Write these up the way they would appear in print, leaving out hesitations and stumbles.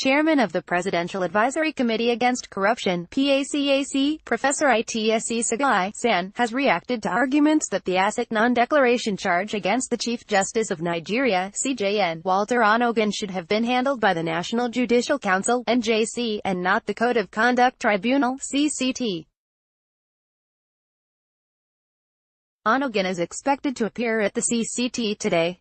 Chairman of the Presidential Advisory Committee Against Corruption (PACAC), Professor Itse Sagay, SAN, has reacted to arguments that the ACAC non-declaration charge against the Chief Justice of Nigeria, CJN Onnoghen, should have been handled by the National Judicial Council (NJC) and not the Code of Conduct Tribunal (CCT). Onnoghen is expected to appear at the CCT today.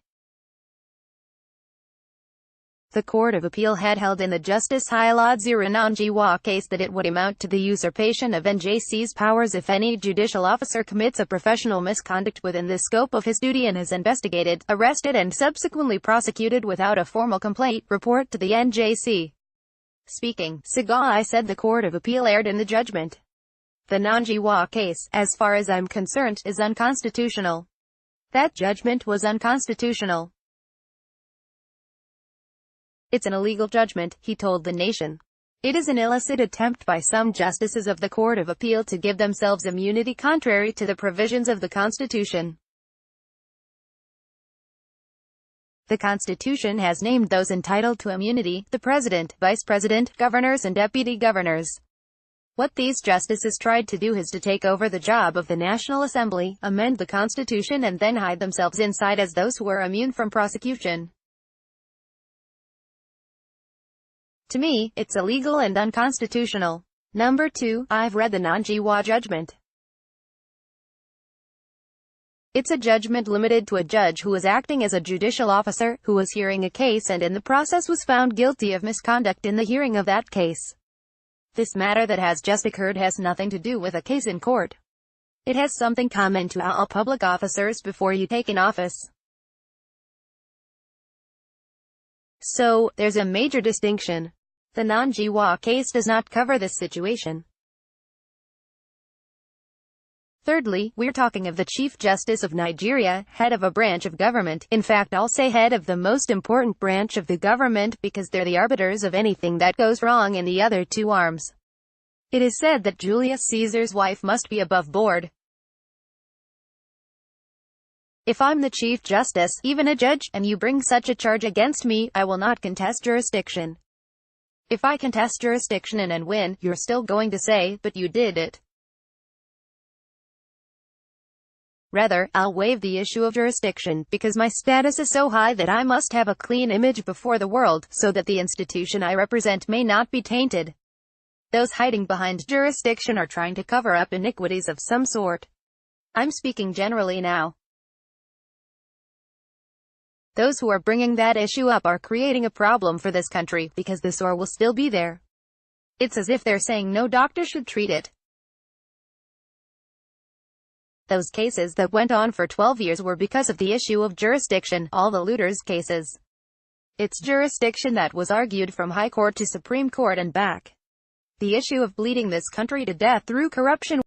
The Court of Appeal had held in the Justice Onnoghen case that it would amount to the usurpation of NJC's powers if any judicial officer commits a professional misconduct within the scope of his duty and is investigated, arrested and subsequently prosecuted without a formal complaint report to the NJC. Speaking, Sagay said the Court of Appeal erred in the judgment. The Onnoghen case, as far as I'm concerned, is unconstitutional. That judgment was unconstitutional. It's an illegal judgment, he told the nation. It is an illicit attempt by some justices of the Court of Appeal to give themselves immunity contrary to the provisions of the Constitution. The Constitution has named those entitled to immunity, the President, Vice President, Governors and Deputy Governors. What these justices tried to do is to take over the job of the National Assembly, amend the Constitution and then hide themselves inside as those who are immune from prosecution. To me, it's illegal and unconstitutional. Number 2, I've read the Onnoghen judgment. It's a judgment limited to a judge who was acting as a judicial officer, who was hearing a case and in the process was found guilty of misconduct in the hearing of that case. This matter that has just occurred has nothing to do with a case in court. It has something common to all public officers before you take in office. So, there's a major distinction. The Onnoghen case does not cover this situation. Thirdly, we're talking of the Chief Justice of Nigeria, head of a branch of government. In fact, I'll say head of the most important branch of the government because they're the arbiters of anything that goes wrong in the other two arms. It is said that Julius Caesar's wife must be above board. If I'm the Chief Justice, even a judge, and you bring such a charge against me, I will not contest jurisdiction. If I contest jurisdiction and win, you're still going to say, but you did it. Rather, I'll waive the issue of jurisdiction, because my status is so high that I must have a clean image before the world, so that the institution I represent may not be tainted. Those hiding behind jurisdiction are trying to cover up iniquities of some sort. I'm speaking generally now. Those who are bringing that issue up are creating a problem for this country, because the sore will still be there. It's as if they're saying no doctor should treat it. Those cases that went on for 12 years were because of the issue of jurisdiction, all the looters cases. It's jurisdiction that was argued from High Court to Supreme Court and back. The issue of bleeding this country to death through corruption